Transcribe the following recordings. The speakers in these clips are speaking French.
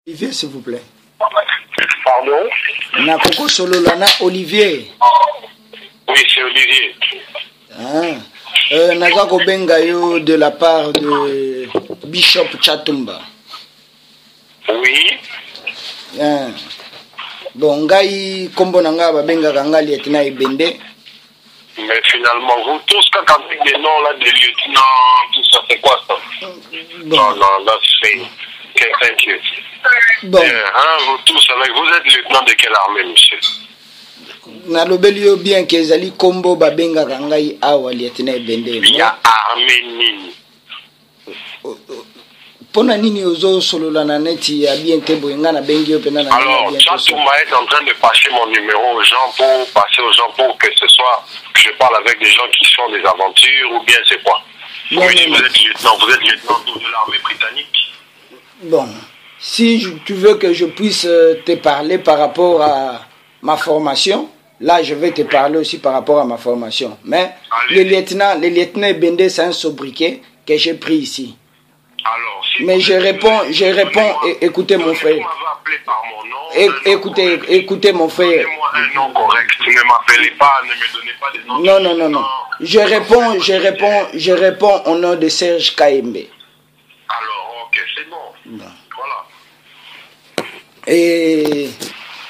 Olivier, s'il vous plaît. Pardon? Nakoko Sololana Olivier. Oui, c'est Olivier. Nazako Bengayo de la part de Bishop Chatumba. Oui. Bon, Ngai Kombo Nanga Babenga Kanga Lieutenant Ibende. Mais finalement, vous tous, quand avec des noms là, des lieutenants, tout ça, c'est quoi ça? Bon. Non, là, c'est. Ok, thank you. Bon. Vous tous, avec vous êtes lieutenant de quelle armée, monsieur? Nalobeli bien que Zali Kombo Babenga Kangai Awa Lieutenant Ibende. Il y a armée Nini. Pona nini ozo solola na neti ya bien te boyenga na bengi opena na. Alors, Chatumba est en train de passer mon numéro aux gens pour passer aux gens pour que ce soit que je parle avec des gens qui font des aventures ou bien c'est quoi? Non, oui, vous êtes lieutenant de l'armée britannique. Bon, si tu veux que je puisse te parler par rapport à ma formation, là je vais te parler aussi par rapport à ma formation. Mais les lieutenants Bende, c'est un sobriquet que j'ai pris ici. Alors, si mais je réponds, écoutez mon frère. Écoutez mon frère. Donnez-moi un nom correct, ne m'appelez pas, ne me donnez pas des noms. Non. Je réponds au nom de Serge Kaembe. Alors, ok, c'est bon. Voilà. Et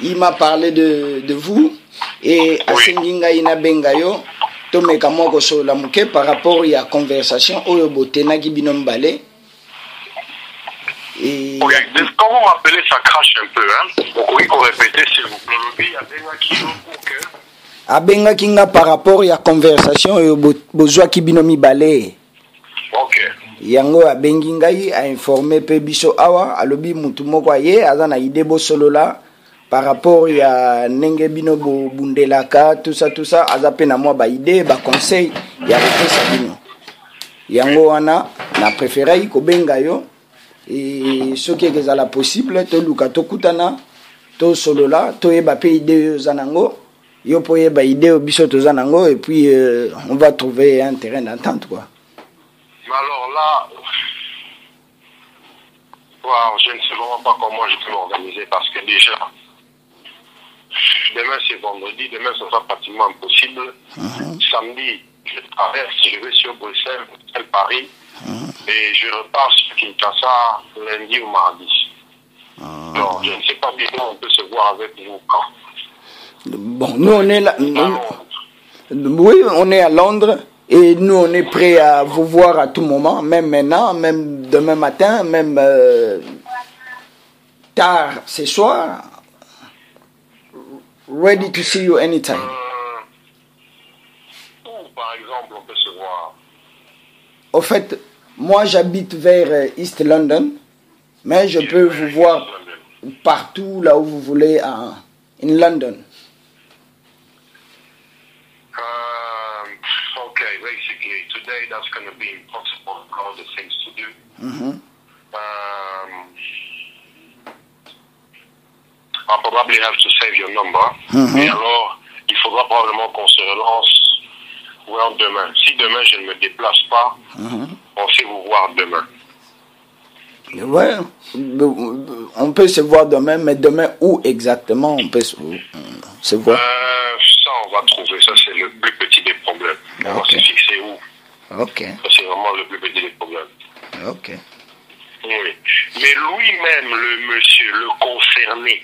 il m'a parlé de vous et Asenginga Ina Bengayo, Tomeka Moko Solamuke par rapport à la conversation au Botena Gibinombale. Et... Ok, quand vous m'appelez, ça crache un peu, hein. Vous pouvez répéter, s'il vous plaît. Abenga Kinga par rapport à la conversation au Bozwa Kibinomi Balé. Ok. Yango Abengingai a informé Pebiso Awa, alobi Mutumoko Aye, Azana Idebo Solola, par rapport à Nengebino Bundelaka, tout ça, Azapena moi ba idée, ba conseil, Yarete Sabino. Yango Ana, na préféré Kobengayo. Et ce qui est la possible, to luka to kutana, to solola, to eba pe idée zanango, yo po eba idée au bisoto zanango, et puis on va trouver un terrain d'entente, quoi. Mais alors là, wow, je ne sais vraiment pas comment je peux m'organiser parce que déjà, demain c'est vendredi, demain ce sera pratiquement impossible. Samedi, je traverse, je vais sur Bruxelles, Paris. Et je repars sur Kinshasa lundi ou mardi. Donc, je ne sais pas bien où on peut se voir avec vous quand. Bon, nous on est là. Oui, on est à Londres et nous on est prêts à vous voir à tout moment, même maintenant, même demain matin, même tard ce soir. Ready to see you anytime. Où, par exemple, on peut se voir? Au fait, moi j'habite vers East London, mais je peux vous voir partout là où vous voulez en London. Okay, basically today that's going to be impossible. All the things to do. I'll probably have to save your number. Et alors, il faudra probablement qu'on se relance. Ouais, demain. Si demain je ne me déplace pas, on sait vous voir demain. Ouais, on peut se voir demain, mais demain où exactement on peut se voir? Ça on va trouver, ça c'est le plus petit des problèmes. On va se fixer où. Ok. Ça c'est vraiment le plus petit des problèmes. Ok. Oui. Mais lui-même, le monsieur, le concerné,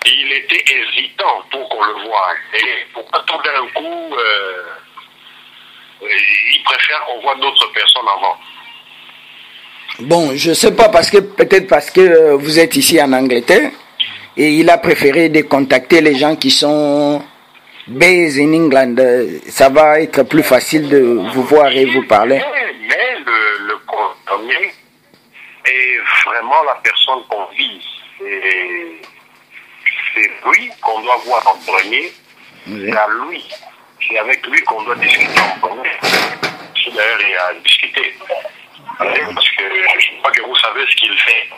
il était hésitant pour qu'on le voie. Et pourquoi tout d'un coup, il préfère qu'on voit d'autres personnes avant? Bon, je sais pas, peut-être parce que vous êtes ici en Angleterre et il a préféré de contacter les gens qui sont based in England. Ça va être plus facile de vous voir et vous parler. Mais le concerné est vraiment la personne qu'on vise. C'est lui qu'on doit voir en premier. C'est à lui. C'est avec lui qu'on doit discuter en premier. D'ailleurs, il a discuté. Parce que je crois que vous savez ce qu'il fait.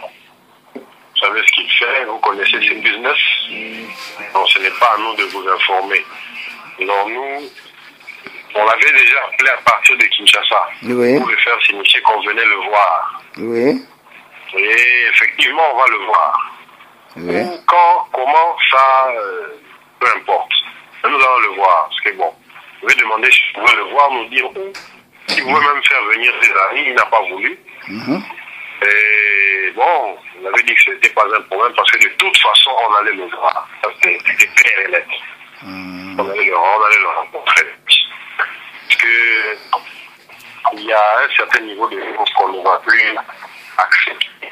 Vous savez ce qu'il fait, vous connaissez ses business. Donc ce n'est pas à nous de vous informer. Donc nous, on l'avait déjà appelé à partir de Kinshasa. Pour le faire signifier qu'on venait le voir. Et effectivement, on va le voir. Oui. Où, quand, comment, ça, peu importe. Mais nous allons le voir. Parce que bon, je vais demander si vous pouvez le voir, nous dire où. Si vous pouvez même faire venir ses amis, il n'a pas voulu. Et bon, on avait dit que ce n'était pas un problème parce que de toute façon, on allait le voir. Ça, c'était clair et net. On allait le rencontrer. Parce que il y a un certain niveau de choses qu'on ne va plus accepter.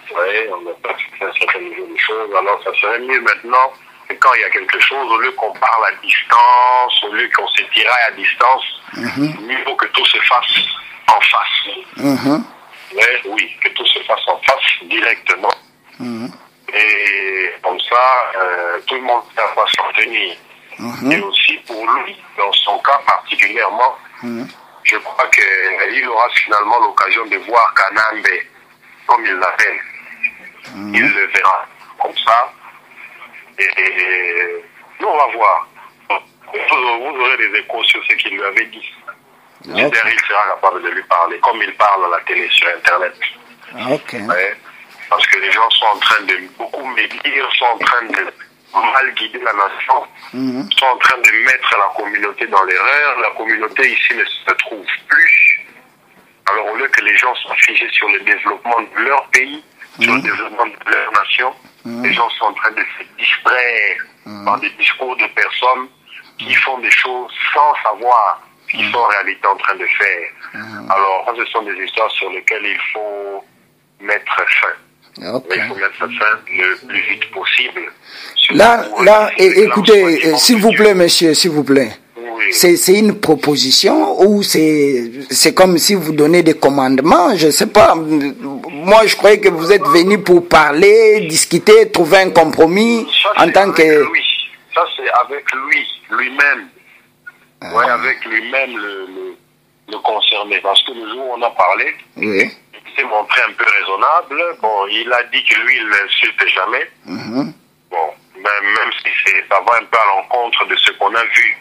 Vous voyez, on n'a pas accepté un certain niveau de choses. Alors, ça serait mieux maintenant que quand il y a quelque chose, au lieu qu'on parle à distance, au lieu qu'on se tiraille à distance, mieux vaut que tout se fasse en face. Mais oui, que tout se fasse en face directement. Et comme ça, tout le monde va s'en tenir. Et aussi pour lui, dans son cas particulièrement, je crois qu'il aura finalement l'occasion de voir Kanambe, comme il l'appelle. Il le verra comme ça. Et nous, on va voir. Vous aurez des échos sur ce qu'il lui avait dit. J'espère qu'il sera capable de lui parler, comme il parle à la télé, sur Internet. Ouais. Parce que les gens sont en train de beaucoup médire, sont en train de mal guider la nation, sont en train de mettre la communauté dans l'erreur. La communauté ici ne se trouve plus. Alors au lieu que les gens soient figés sur le développement de leur pays, sur le développement de leur nation, les gens sont en train de se distraire par des discours de personnes qui font des choses sans savoir ce qu'ils sont en réalité en train de faire. Alors ça, ce sont des histoires sur lesquelles il faut mettre fin. Il faut mettre fin le plus vite possible. Là, écoutez, s'il vous plaît, monsieur, s'il vous plaît. Oui. C'est une proposition ou c'est comme si vous donnez des commandements, je ne sais pas. Moi, je croyais que vous êtes venu pour parler, discuter, trouver un compromis ça, en tant que... Lui. Ça, c'est avec lui-même. Oui, avec lui-même le concerné. Parce que le jour où on a parlé, il s'est montré un peu raisonnable. Bon, il a dit que lui, il n'insulte jamais. Bon, même si ça va un peu à l'encontre de ce qu'on a vu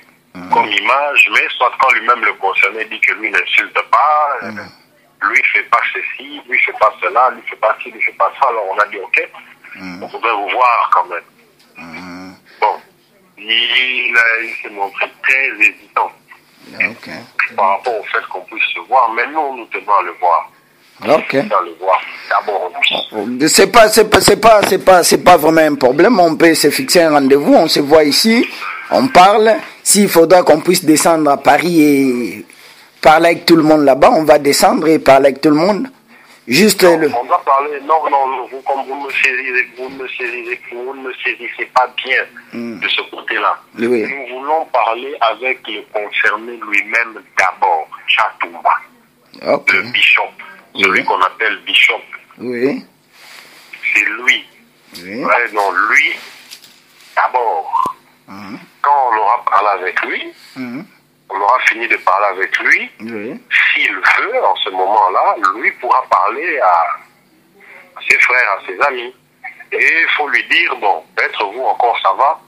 comme image, mais soit quand lui-même le concerné dit que lui n'insulte pas, lui fait pas ceci, lui fait pas cela, lui fait pas ci, lui fait pas ça, alors on a dit ok, on voudrait vous voir quand même. Bon, il s'est montré très hésitant par rapport au fait qu'on puisse se voir, mais nous tenons à le voir. C'est pas vraiment un problème. On peut se fixer un rendez-vous, on se voit ici, on parle. S'il faudra qu'on puisse descendre à Paris et parler avec tout le monde là-bas, on va descendre et parler avec tout le monde. Juste non, on va parler. Non, vous, comme vous ne me saisissez pas bien de ce côté-là. Oui. Nous voulons parler avec le concerné lui-même d'abord, Chatoumba, le bishop. Celui qu'on appelle bishop. Oui. C'est lui. Oui. Ouais, non, lui, d'abord. Quand on aura parlé avec lui, on aura fini de parler avec lui. S'il veut, en ce moment-là, lui pourra parler à ses frères, à ses amis. Et il faut lui dire, bon, peut-être vous encore ça va,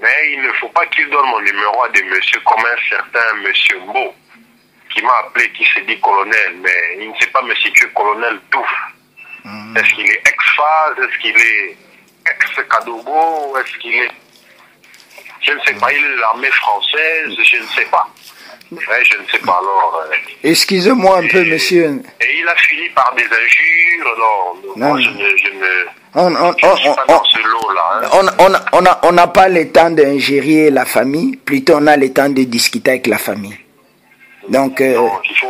mais il ne faut pas qu'il donne mon numéro à des messieurs comme un certain monsieur Mbo, qui m'a appelé, qui s'est dit colonel, mais il ne sait pas me situer colonel tout. Est-ce qu'il est ex-phase, est-ce qu'il est ex-Kadogo, est-ce qu'il est... Je ne sais pas, il est de l'armée française, je ne sais pas. Ouais, je ne sais pas, alors... Excusez-moi un peu, monsieur. Et il a fini par des injures, non. Moi, je ne suis pas dans ce lot-là. Hein. On n'a pas le temps d'ingérer la famille, plutôt on a le temps de discuter avec la famille. Donc,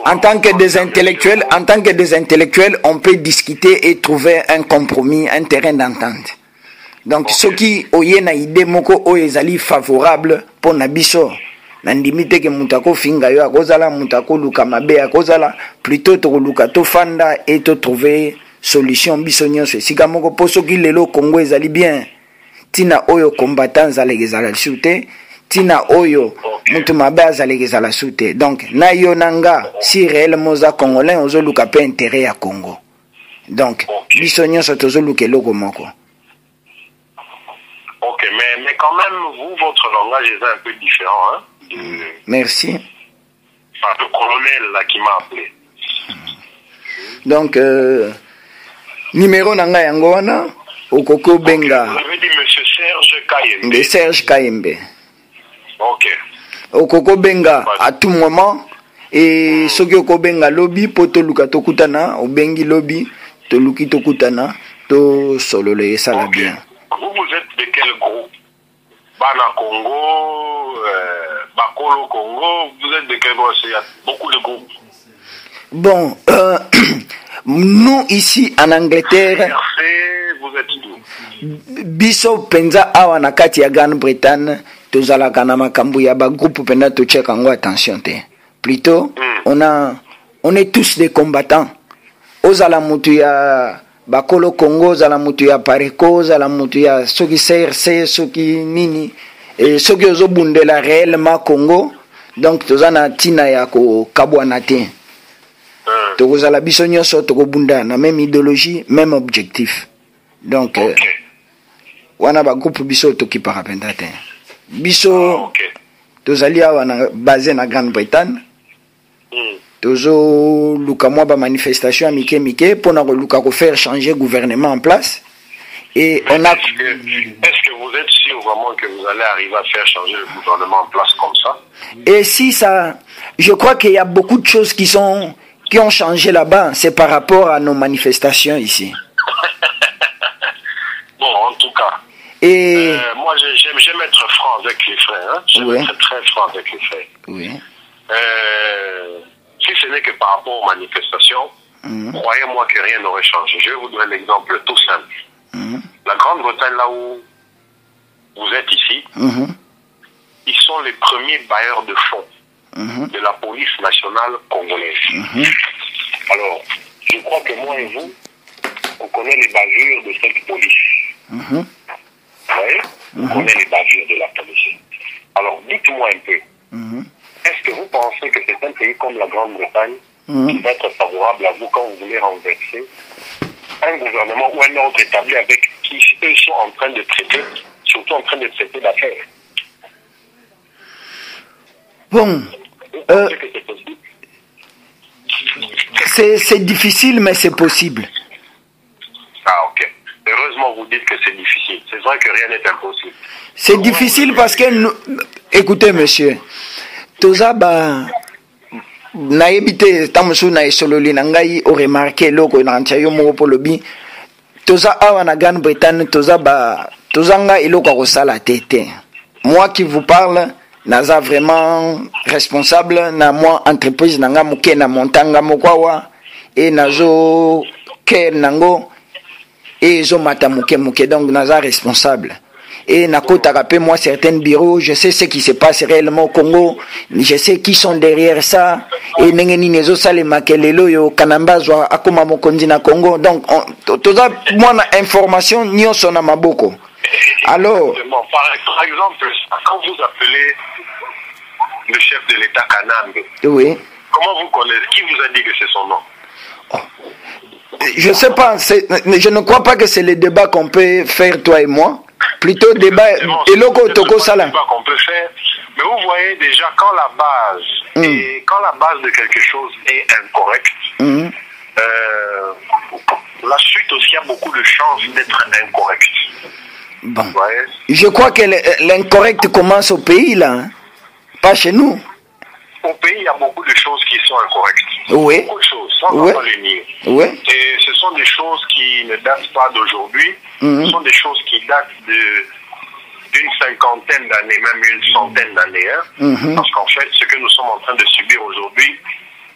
en tant que des intellectuels, on peut discuter et trouver un compromis, un terrain d'entente. Donc, ceux qui ont une idée moko ezali favorable pour nabiso, nandimite ke mutako finga yo akozala mutako luka mabe akozala, plutôt to luka to fanda et to trouver solution biso nyonso. Sika moko poso ki lelo Congo ezali bien. Tina oyo combattants alegezala sute. Tina oyo mutu mabe azalegezala sute. Donc na yo nanga si réellement za congolais ozo luka pe intérêt ya Congo. Donc biso nyonso tozo luka eloko moko. Ok, mais quand même vous votre langage est un peu différent, hein. Merci. C'est le colonel là qui m'a appelé. Donc Numéro nanga yango wana okoko benga. Vous avez dit monsieur Serge Kayembe. De Serge Kayembe. OK. Okoko benga à tout moment et soki okobenga lobby poto luka tokutana obengi lobby to luki tokutana to solole ça la bien. Vous êtes de quel groupe? Bana Congo, Bakolo Congo, vous êtes de quel groupe? Il y a beaucoup de groupes. Bon, nous ici en Angleterre, vous êtes où? Biso penza awa na kati ya Grande-Bretagne, tozalaka na makambo ya ba groupe penda to check ngo attention te. Plutôt, on est tous des combattants. Ozala mutu ya Bakolo Congo, ozala mutu ya Pareko, ozala mutu ya soki CRC, soki nini, et soki ozobundela réellement Congo, donc tozana tina ya ko kabwana te. Tokozala biso nyonso tokobunda na même idéologie, même objectif. Donc wana ba groupe biso tokipaka penda te. Biso tozali awa na basé na Grande-Bretagne. Tozo luka mwa ba manifestation mike pona ko luka ko faire changer gouvernement en place. Et on a est-ce que vous êtes sûr vraiment que vous allez arriver à faire changer le gouvernement en place comme ça? Et si ça, je crois qu'il y a beaucoup de choses qui ont changé là-bas, c'est par rapport à nos manifestations ici. Bon, en tout cas. Et moi, j'aime être franc avec les frères. Hein? J'aime être très franc avec les frères. Oui. Si ce n'est que par rapport aux manifestations, croyez-moi que rien n'aurait changé. Je vais vous donner l'exemple tout simple. La Grande-Bretagne, là où vous êtes ici, ils sont les premiers bailleurs de fonds de la police nationale congolaise. Alors, je crois que moi et vous, on connaît les bavures de cette police. Vous voyez? On connaît les bavures de la police. Alors, dites-moi un peu. Est-ce que vous pensez que c'est un pays comme la Grande-Bretagne qui va être favorable à vous quand vous voulez renverser un gouvernement ou un ordre établi avec qui eux sont en train de traiter, surtout en train de traiter d'affaires? Bon, c'est difficile, mais c'est possible. Ah, ok. Heureusement, vous dites que c'est difficile. C'est vrai que rien n'est impossible. C'est difficile parce que, nous... écoutez, monsieur, toza ba na ebite tamusu na isololi na ngai o remarquer loko na nchayo mo po lobi toza awa na Grande-Bretagne toza nga iloko ko sala tete. Moi qui vous parle naza vraiment responsable na moi entreprise nanga muke na montanga mokwawa et nazo ker nango et zo mata muke donc naza responsable. Et nakota rapé moi certains bureaux, je sais ce qui se passe réellement au Congo, je sais qui sont derrière ça et nengeni nezo sale makelelo yo kanambazwa akoma mokonzi na Congo. Donc toza moi na information nyonso na maboko. Alors par exemple, quand vous appelez le chef de l'État Kanambe, oui. Comment vous connaissez? Qui vous a dit que c'est son nom? Je sais pas, je ne crois pas que c'est le débat qu'on peut faire toi et moi. Plutôt débat et logo toko sala. Qu'on peut faire, mais vous voyez déjà quand la base de quelque chose est incorrecte, la suite aussi a beaucoup de chances d'être incorrecte. Bon. Je crois que l'incorrect commence au pays là, hein? Pas chez nous. Au pays, il y a beaucoup de choses qui sont incorrectes. Oui. Beaucoup de choses, sans pas les nier. Oui. Et ce sont des choses qui ne datent pas d'aujourd'hui. Ce sont des choses qui datent d'une cinquantaine d'années, même une centaine d'années. Parce qu'en fait, ce que nous sommes en train de subir aujourd'hui,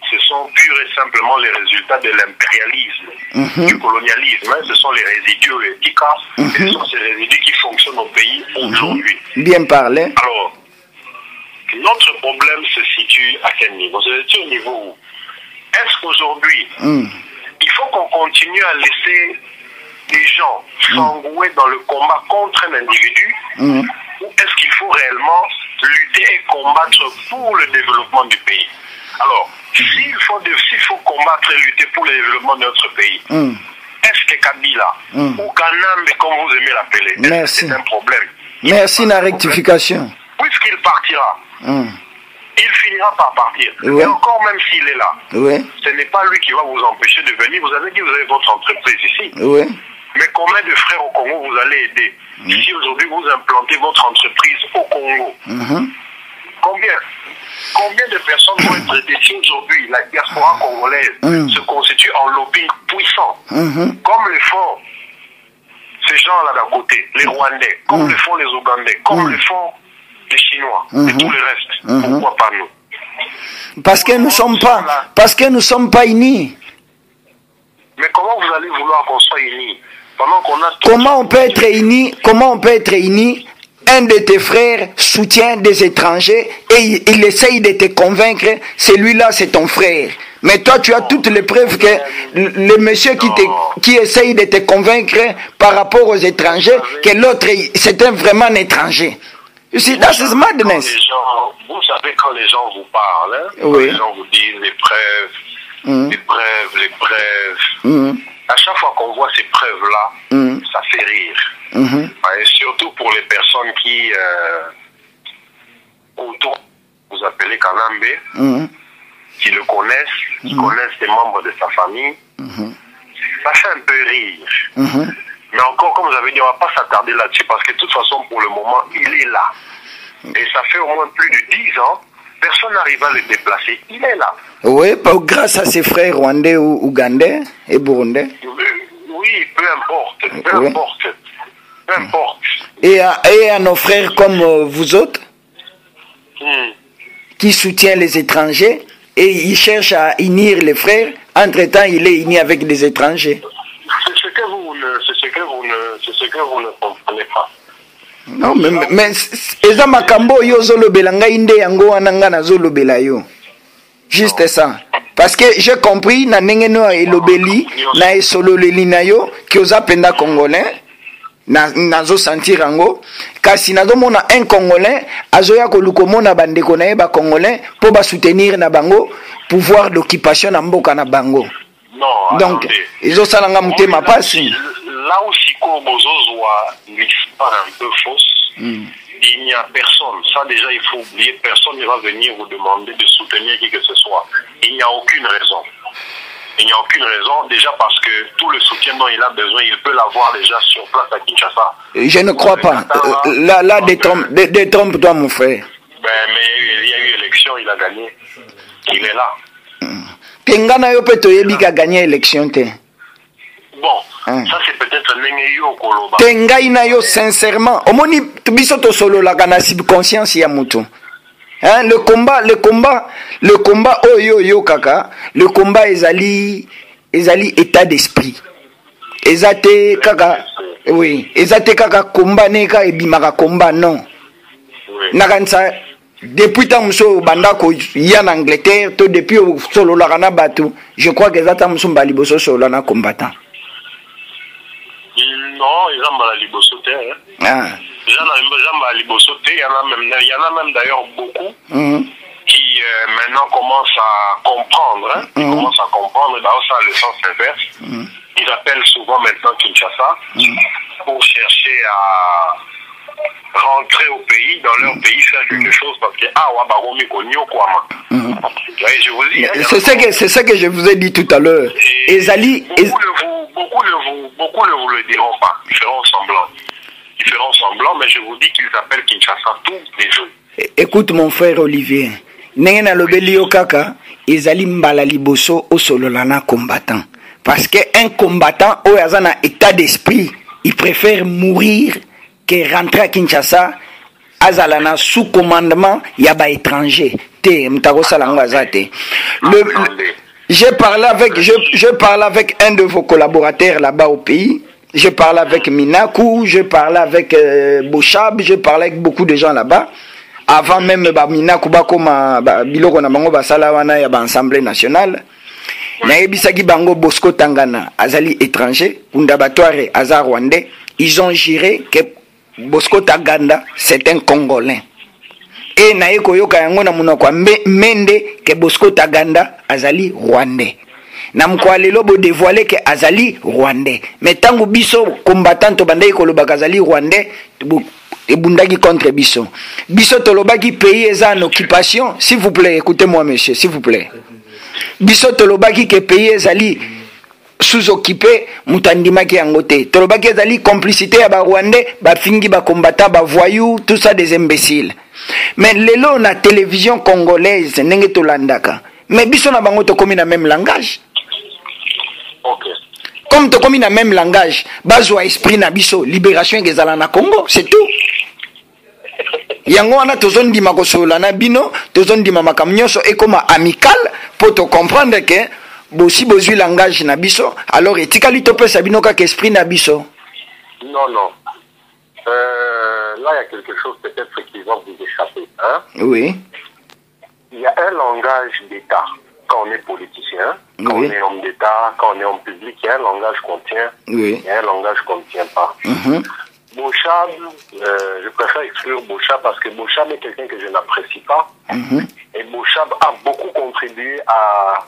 ce sont purs et simplement les résultats de l'impérialisme, du colonialisme. Hein. Ce sont les résidus éthiques. Ce sont ces résidus qui fonctionnent au pays aujourd'hui. Bien parlé. Alors, notre problème se situe à quel niveau? Se situe au niveau où? Est-ce qu'aujourd'hui, il faut qu'on continue à laisser des gens s'engouer dans le combat contre un individu, ou est-ce qu'il faut réellement lutter et combattre pour le développement du pays? Alors, s'il faut combattre et lutter pour le développement de notre pays, est-ce que Kabila ou Kanambe, comme vous aimez l'appeler, c'est un problème? Merci la rectification. Puisqu'il partira, il finira par partir. Oui. Et encore même s'il est là, Oui. ce n'est pas lui qui va vous empêcher de venir. Vous avez dit que vous avez votre entreprise ici. Oui. Mais combien de frères au Congo vous allez aider? Si aujourd'hui vous implantez votre entreprise au Congo, combien de personnes vont être aidées si aujourd'hui la diaspora congolaise se constitue en lobbying puissant, comme le font ces gens-là d'à côté, les Rwandais, comme le font les Ougandais, comme le font les Chinois et tout le reste. Pourquoi pas nous? Parce que nous sommes pas unis. Mais comment vous allez vouloir qu'on soit unis pendant qu'on a Comment on peut être unis? Un de tes frères soutient des étrangers et il essaye de te convaincre, celui-là c'est ton frère. Mais toi tu as toutes les preuves que le monsieur qui essaye de te convaincre par rapport aux étrangers, que l'autre c'était vraiment un étranger. You see, that is madness. Vous savez quand les gens vous parlent, hein, oui. Les gens vous disent les preuves. À chaque fois qu'on voit ces preuves-là, ça fait rire. Et surtout pour les personnes qui, autour, vous appelez Kanambe, qui le connaissent, qui connaissent les membres de sa famille, ça fait un peu rire. Mais encore, comme vous avez dit, on ne va pas s'attarder là-dessus parce que de toute façon, pour le moment, il est là. Et ça fait au moins plus de 10 ans, personne n'arrive à le déplacer. Il est là. Oui, grâce à ses frères rwandais ou ougandais et burundais. Oui, peu importe. Peu importe. Et à nos frères comme vous autres, qui soutiennent les étrangers, et ils cherchent à unir les frères, entre-temps, il est uni avec des étrangers. C'est ce que vous ne comprenez pas. Non, mais eza makambo yo zolobela ngai nde yango wana nga nazolobela yo. Juste ça. Parce que j'ai compris na ndenge no elobeli na esololeli na yo ki oza penda congolais nazo sentir yango kasi nazomona un congolais azoya kolukomona bandeko na ye ba congolais po ba soutenir na bango pouvoir d'occupation na mboka na bango. Non, donc ezosalanga motema pasi. Là où Siko Bozozoa l'histoire un peu fausse, il n'y a personne. Ça déjà il faut oublier, personne ne va venir vous demander de soutenir qui que ce soit. Il n'y a aucune raison. Il n'y a aucune raison, déjà parce que tout le soutien dont il a besoin, il peut l'avoir déjà sur place à Kinshasa. Je ne crois pas. Là, détrompe-toi mon frère. Mais il y a eu élection, il a gagné. Il est là. Kengana yo peto yebi a gagné l'élection te. Bon, ça c'est peut-être Nengeyo Koloba. Tengaina yo sincèrement, omoni biso to solo la kana subconscience ya mutu. Hein, le combat yo kaka, le combat ezali état d'esprit. Ezate kaka, oui, ezate kaka combat neka ebimaka combat non. Oui. Nakansa depuis tant muso bandako ya en Angleterre, to depuis solo la kana batu, je crois que ezata muso mbaliboso solo na combattant. Non, ils ont mal à libosoté. Il y en a même d'ailleurs beaucoup qui maintenant commencent à comprendre. Ils commencent à comprendre dans le sens inverse. Ils appellent souvent maintenant Kinshasa pour chercher à rentrer au pays, dans leur pays, faire quelque chose parce que je vous dis. C'est ça que je vous ai dit tout à l'heure. Beaucoup ne vous le diront pas. Ils feront semblant, mais je vous dis qu'ils appellent Kinshasa tous les jours. Écoute mon frère Olivier, Nengena lobeli yo kaka, ezali mbala liboso o sololana combattant. Parce que un combattant au yazana état d'esprit, il préfère mourir que rentrer à Kinshasa azalana sous commandement yaba étranger. Te mtako salanga zate. Je parlais avec un de vos collaborateurs là-bas au pays. Je parlais avec Minaku, je parlais avec Bochab, je parlais avec beaucoup de gens là-bas. Avant même Minaku bakoma biloko na bango basala wana ya l'Assemblée nationale. Na yebisaki bango Bosco Tangana azali étranger, Undabatware azar rwandais. Ils ont juré que Bosco Tangana c'est un Congolais. Et na yeko yoka yango na munoko mende que Bosco Tangana azali rwandais. Na mkwalelo bo dévoiler que azali rwandais. Mais tangu biso combattant to bandai ko lobaka azali rwandais, ebundaki contre biso. Biso tolobaki pays eza en occupation. S'il vous plaît, écoutez-moi monsieur, s'il vous plaît. Biso tolobaki que pays ezali sous-occupé, mutandimaki yango te. Tolobaki ezali complicité ya ba Rwandais, ba fingi ba combattants, ba voyous, tout ça des imbéciles. Mais lelo na télévision congolaise nenge tolandaka. Mais biso na bango tokomi na même langage. Ok. Comme tokomi na même langage, bazwa esprit na biso libération ezala na Congo, c'est tout. Yango wana tozondima kosola na bino, tozondima makambo nyonso ekoma amical pour te comprendre que si bozwi langage na biso, alors etikali topesa bino kaka esprit na biso. Non, non. Là, il y a quelque chose peut-être qui va vous échapper. Hein? Oui. Il y a un langage d'État. Quand on est politicien, quand on est homme d'État, quand on est homme public, il y a un langage qu'on tient, il y a un langage qu'on ne tient pas. Bochab, je préfère exclure Bochab parce que Bochab est quelqu'un que je n'apprécie pas. Et Bochab a beaucoup contribué à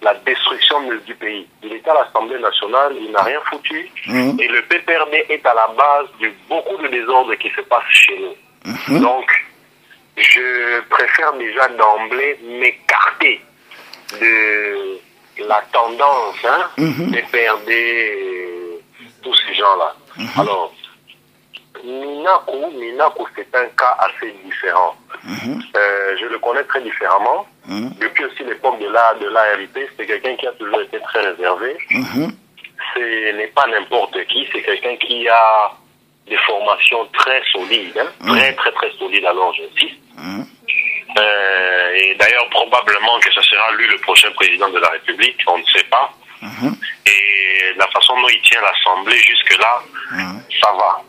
la destruction du pays. Il est à l'Assemblée nationale, il n'a rien foutu. Et le PPRD est à la base de beaucoup de désordres qui se passent chez nous. Donc, je préfère déjà d'emblée m'écarter de la tendance, PPRD, tous ces gens-là. Alors, Minakou, c'est un cas assez différent. Je le connais très différemment. Depuis aussi l'époque de l'ARP, c'est quelqu'un qui a toujours été très réservé. Ce n'est pas n'importe qui, c'est quelqu'un qui a des formations très solides, très solides, alors j'insiste. Et d'ailleurs, probablement que ce sera lui le prochain président de la République, on ne sait pas. Et la façon dont il tient l'Assemblée jusque-là, ça va.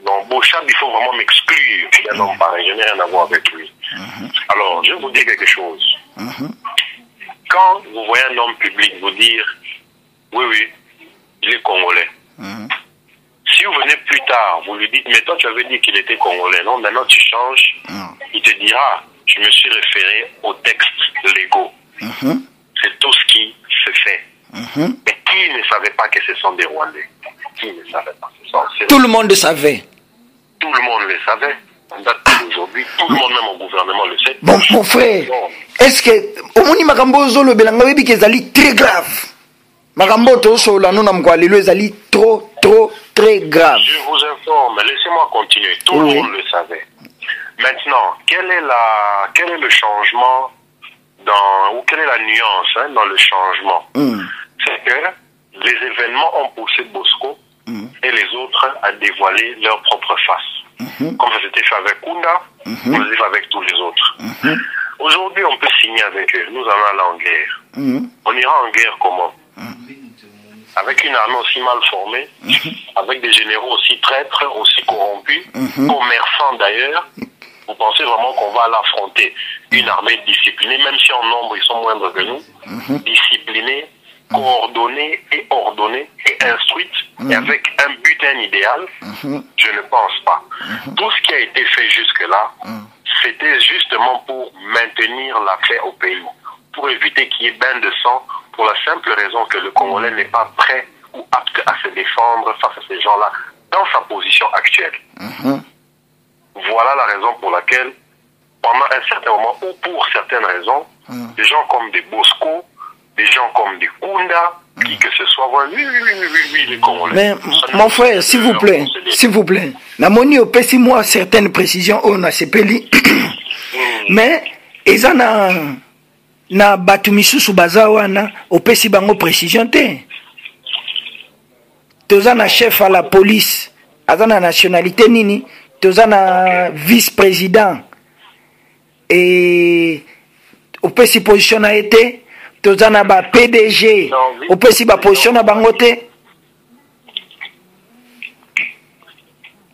Donc, Bochab, il faut vraiment m'exclure. Il y a un homme pareil, je n'ai rien à voir avec lui. Alors, je vais vous dire quelque chose. Quand vous voyez un homme public vous dire, oui, il est congolais. Si vous venez plus tard, vous lui dites, mais toi tu avais dit qu'il était congolais, non, maintenant tu changes, il te dira, je me suis référé aux textes légaux. C'est tout ce qui se fait. Mais qui ne savait pas que ce sont des Rwandais? Qui ne savait pas? Tout le monde savait. Tout le monde le savait. En date d'aujourd'hui, tout le monde, même au gouvernement, le sait. Bon, mon frère, est-ce que au moni makambo zolo belanga webi kezali très grave? Makambo to so la nona mkwalelo ezali trop très grave. Je vous informe, laissez-moi continuer. Tout le monde le savait. Maintenant, quel est le changement ou quelle est la nuance dans le changement? C'est que les événements ont poussé Bosco et les autres à dévoiler leur propre face. Comme ça s'était fait avec Kunda, comme ça s'était fait avec tous les autres. Aujourd'hui, on peut signer avec eux. Nous allons aller en guerre. On ira en guerre comment? Avec une armée aussi mal formée, avec des généraux aussi traîtres, aussi corrompus, commerçants d'ailleurs. Vous pensez vraiment qu'on va l'affronter? Une armée disciplinée, même si en nombre ils sont moindres que nous, disciplinée, coordonnée et ordonnée et instruite, et avec un but, un idéal? Je ne pense pas. Tout ce qui a été fait jusque-là, c'était justement pour maintenir la paix au pays, pour éviter qu'il y ait bain de sang, pour la simple raison que le Congolais n'est pas prêt ou apte à se défendre face à ces gens-là dans sa position actuelle. Voilà la raison pour laquelle, pendant un certain moment, ou pour certaines raisons, des gens comme des Bosco, des gens comme des Kunda, qui que ce soit, oui, les Congolais. Mais, mon frère, s'il vous plaît, Namoni opesi moi certaines précisions, on a sepeli, mais, eza na batu misusu baza wana opesi bango précision te. Toza na chef à la police, aza na nationalité nini, toza na vice-président et opesi position na été, toza na ba PDG, opesi ba position na bango te.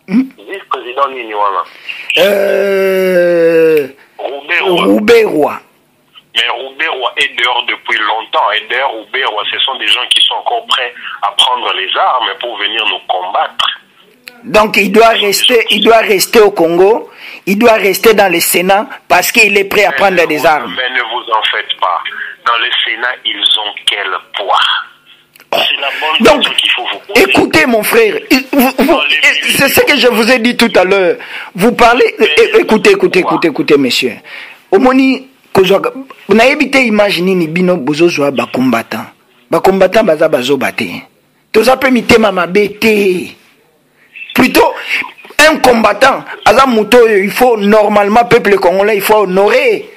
Vice-président nini wana? Roubaix-Roi. Mais Roubaix-Roi est dehors depuis longtemps. Et d'ailleurs, Roubaix-Roi, ce sont des gens qui sont encore prêts à prendre les armes pour venir nous combattre. Donc il doit rester au Congo, il doit rester dans le Sénat parce qu'il est prêt à prendre des armes. Mais ne vous en faites pas. Dans le Sénat, ils ont quel poids? C'est la bonne Donc, question qu'il faut vous poser. écoutez mon frère, c'est ce que je vous ai dit tout à l'heure. Vous parlez, écoutez, monsieur. Omoni, vous n'avez pas imaginé ni bino bozozoa ba combattant. Ba combattant baza bazo bate. Tous ça peut mitema mabete. Plutôt, un combattant, il faut normalement, peuple congolais, il faut honorer.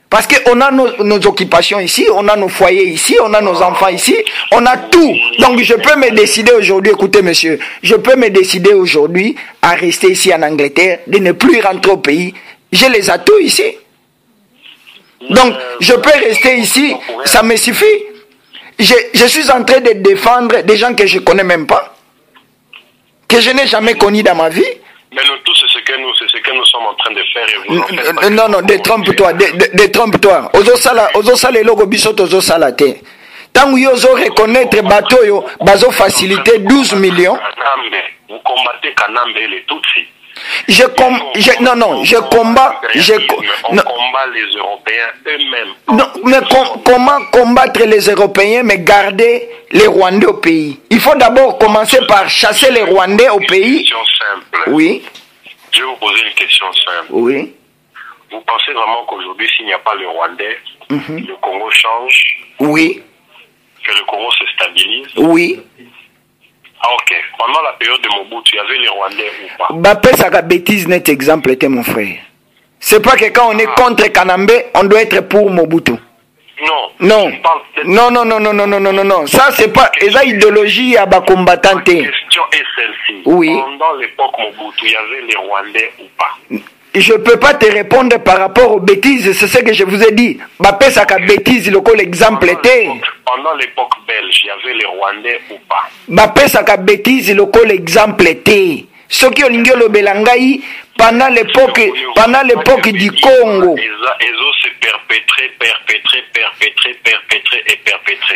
Parce qu'on a nos occupations ici, on a nos foyers ici, on a nos enfants ici, on a tout. Donc je peux me décider aujourd'hui, écoutez monsieur, je peux me décider aujourd'hui à rester ici en Angleterre, de ne plus rentrer au pays. J'ai les atouts ici. Donc je peux rester ici, ça me suffit. Je suis en train de défendre des gens que je ne connais même pas, que je n'ai jamais connus dans ma vie. Mais nous tous, c'est ce que nous sommes en train de faire. Et vous non, détrompe-toi, détrompe-toi. Ozo sala eloko biso tozo sala te. Tant que ozo reconnaître bateau yo, bazo faciliter 12 millions. Vous combattez Kanambe et les Tutsis. Je combats. On combat les Européens eux-mêmes. Non, mais comment combattre les Européens mais garder les Rwandais au pays? Il faut d'abord commencer par chasser les Rwandais au pays. Une question simple. Oui. Je vais vous poser une question simple. Oui. Vous pensez vraiment qu'aujourd'hui, s'il n'y a pas le Rwandais, le Congo change? Oui. Que le Congo se stabilise? Oui. Ah ok. Pendant la période de Mobutu, il y avait les Rwandais ou pas? Bapé ça bêtise net exemple était mon frère. C'est pas que quand on est contre Kanambe, on doit être pour Mobutu. Non. Non. Ça c'est pas esa idéologie à bas combattant. La question est celle-ci. Oui. Pendant l'époque Mobutu, il y avait les Rwandais ou pas? Je peux pas te répondre par rapport aux bêtises, c'est ce que je vous ai dit. Bapé ça bêtise le col exemple était. Pendant l'époque belge, il y avait les Rwandais ou pas? Bapé ça bêtise le col exemple était. Ce qui ont le Belangaï pendant l'époque du Congo. Ils ont se perpétré.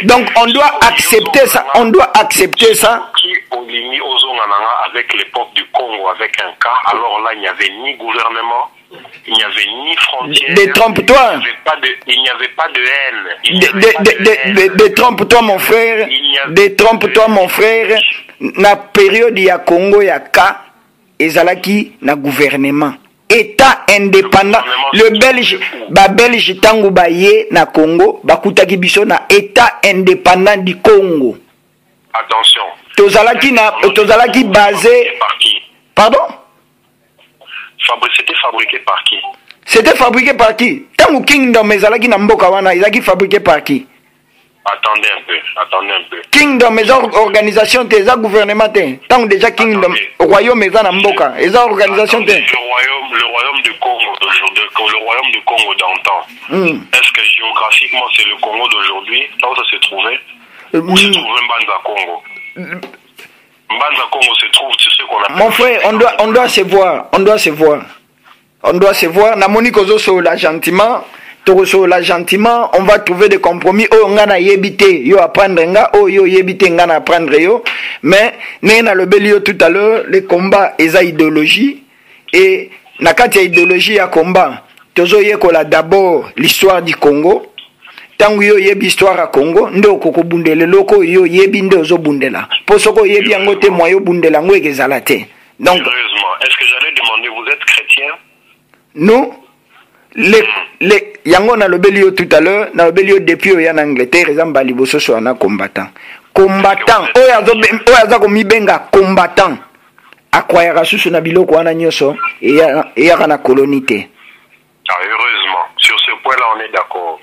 Donc on doit accepter ça, Qui ont limité aux avec l'époque du Congo, avec un cas, alors là il n'y avait ni gouvernement, il n'y avait ni frontières. Détrompe-toi. Il n'y avait pas de haine. Détrompe-toi mon frère. Détrompe-toi mon frère. Na période ya Congo ya ka ezalaki na gouvernement. État indépendant. Le Belge tango baye na Congo, bakutaki biso na État indépendant du Congo. Attention. Tozalaki basé par qui? Pardon? C'était fabriqué par qui? C'était fabriqué par qui? Tango Kingdom ezalaki na mboka wana, ezalaki fabriqué par qui? Attendez un peu. Kingdom, mes organisations, tes gouvernements, tant déjà Kingdom, royaume, mes mboka, les organisations. Le royaume du Congo d'aujourd'hui, le royaume du Congo d'antan. Est-ce que géographiquement c'est le Congo d'aujourd'hui, là où ça se trouvait? Où se trouvait Mbanza Congo? Mbanza Congo se trouve sur ce qu'on appelle. Mon frère, on doit se voir. Na Monique Ozoso là gentiment. Là gentiment, on va trouver des compromis. Oh, on a yébité, yo apprendre nga, oh yo yébité nga na apprendre yo. Mais n'a le belio tout à l'heure, les combats eza idéologie et na kati ya idéologie ya combat. Tozo yekola d'abord l'histoire du Congo. Tangu yo yebi histoire ya Congo, ndo koko bundele loko yo yebi ndo zo bundela. Posoko yebi yango te moyo bundela ngo ekezala te. Donc sérieusement, est-ce que j'allais demander, vous êtes chrétien? Nous les yango na lobelio tout à l'heure, na lobelio depuis au en Angleterre, ezamba liboso so na combattant oyazo ko mibenga combattant akwayaka susu na biloko wana nyoso et ya na colonité. Heureusement, sur ce point là on est d'accord.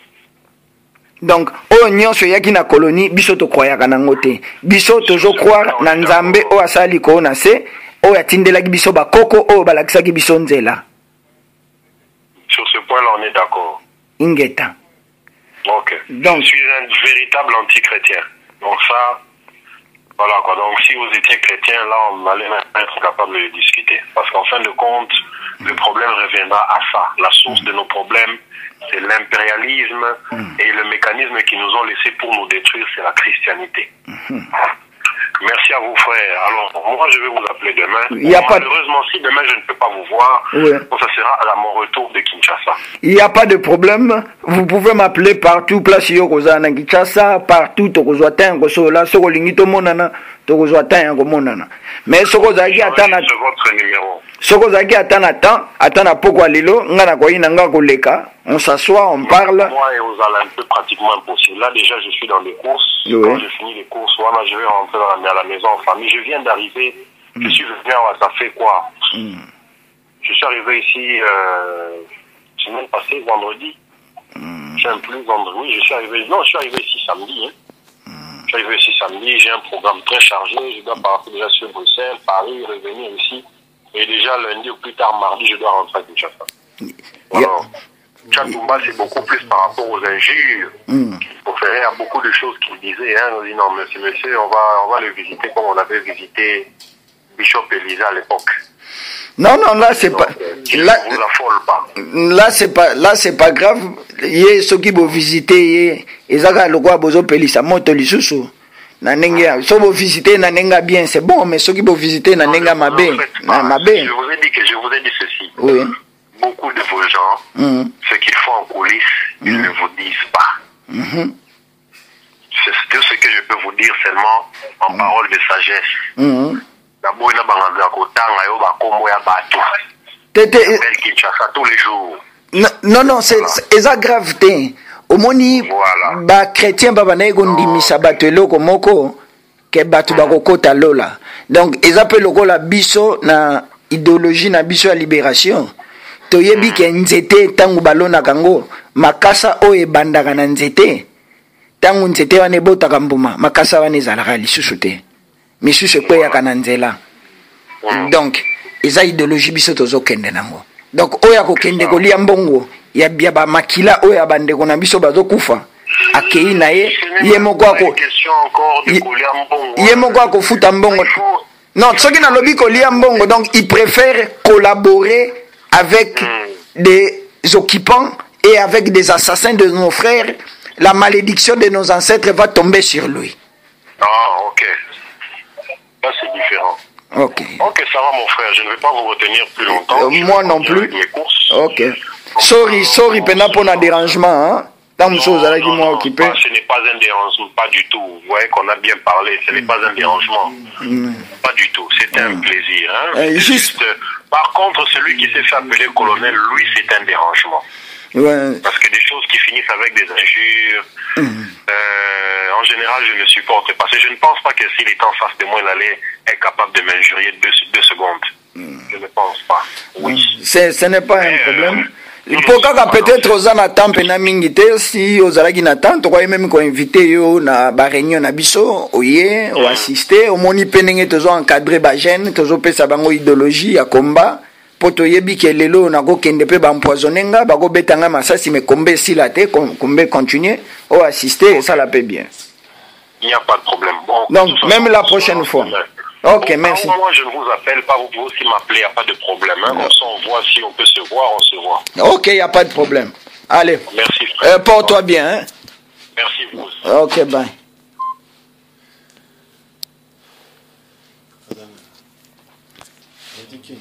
Donc o nyoso yaki na colonie biso to kwayaka nango te. Biso tozo croire na Nzambe o asali ko na se o yatindelaki biso bakoko o balakisaki biso nzela. Sur ce point-là, on est d'accord. Ingeta. Ok. Donc, je suis un véritable anti-chrétien. Donc ça, voilà quoi. Donc si vous étiez chrétien, là, on allait être capable de discuter. Parce qu'en fin de compte, le problème reviendra à ça. La source de nos problèmes, c'est l'impérialisme et le mécanisme qu'ils nous ont laissé pour nous détruire, c'est la christianité. Merci à vous, frère. Alors, moi, je vais vous appeler demain. Pas malheureusement, si demain je ne peux pas vous voir, oui. Donc ça sera à mon retour de Kinshasa. Il n'y a pas de problème. Vous pouvez m'appeler partout. Place Yokoza na Kinshasa, partout. Tokozwata Ngosola, Sokolingito Monana, Tokozwata Monana. Mais Sokozaki atana. C'est votre numéro. Sokozaki atana temps, atana poko lilo, ngana ko inanga koleka. On s'assoit, on parle. Moi et aux alentours, pratiquement impossible. Là, déjà, je suis dans les courses. Oui. Quand je finis les courses, voilà, je vais rentrer à la maison en famille. Je viens d'arriver. Je suis venu, ça fait quoi Je suis arrivé ici, semaine passée, vendredi. Je suis un plus vendredi. Oui, je suis arrivé. Non, je suis arrivé ici samedi. Je suis arrivé ici samedi. J'ai un programme très chargé. Je dois partir déjà sur Bruxelles, Paris, revenir ici. Et déjà lundi ou plus tard, mardi, je dois rentrer à Kinshasa. Voilà. Tchatumba, c'est beaucoup plus par rapport aux injures qu'il faut faire à beaucoup de choses qu'il disait. Hein. On dit non, monsieur, on va le visiter comme on avait visité Bishop Elisa à l'époque. Non, là c'est pas. Là, vous affole pas. Là c'est pas grave. Yé ceux qui vont visiter, ezaka lokwa bozo pelisa moto lisusu. Na nenga, so vous visiter na nenga bien, c'est bon, mais ceux qui vont visiter na nenga mabe, na mabe. Je vous ai dit ceci. Oui. Beaucoup de vos gens, ce qu'ils font en coulisses, ils ne vous disent pas. C'est tout ce que je peux vous dire seulement en parole de sagesse. D'abord, il y a Kinshasa tous les jours. Non, c'est ça gravité. Au moni, ba chrétien baba na ego ndimisa bato eloko moko ke bato bakokota lola. Donc, ils appellent lokola biso na idéologie na biso ya libération. Toyebi ke nzete tangu balona kango makasa o ebandaka na nzete tangu nzete wana ebotaka mbuma makasa wana ezalaka lisusu te misusu ekweyaka na nzela. Donc eza idéologie biso tozokende nango. Donc oyo akokende kolia mbongo ya ba makila oyo ya bandeko na biso bazokufa akei na ye ye moko akofuta mbongo. Non, soki na lobi kolia mbongo, donc il préfère collaborer avec des occupants et avec des assassins de nos frères. La malédiction de nos ancêtres va tomber sur lui. Ah, ok. Là, c'est différent. Ok, ça va, mon frère. Je ne vais pas vous retenir plus longtemps. Moi non plus. Ok. Sorry, pena pour un dérangement. Hein? Tant que chose avec moi occupé. Ce n'est pas un dérangement, pas du tout. Vous voyez qu'on a bien parlé. Ce n'est pas un dérangement. Pas du tout. C'était un plaisir. Hein? Juste. Par contre, celui qui s'est fait appeler colonel, lui, c'est un dérangement. Ouais. Parce que des choses qui finissent avec des injures, en général, je ne supporte pas. Parce que je ne pense pas que s'il était en face de moi, il allait être capable de m'injurier 2 secondes. Je ne pense pas. Oui. Ce n'est pas un problème. Pourquoi peut-être aux temps pena mingite si aux alagi na temps toi même ko invité yo na ba réunion na biso oye ou assister au moni penenge tozo encadrer ba jeune tozo pesa bango idéologie ya combat poto yebi ke lelo na ko kende pe ba empoisonnenga ba ko betanga masasi me kombe silate kombe continuer ou assister et ça la paie bien. Il n'y a pas de problème. Bon, donc même la prochaine fois. Ok, bon, merci. Moi, je ne vous appelle pas, vous pouvez aussi m'appeler, il n'y a pas de problème. Hein. Comme ça, on voit si on peut se voir, on se voit. Ok, il n'y a pas de problème. Allez. Merci, frère. Porte-toi bien. Hein. Merci, vous. Ok, bye. Thank you.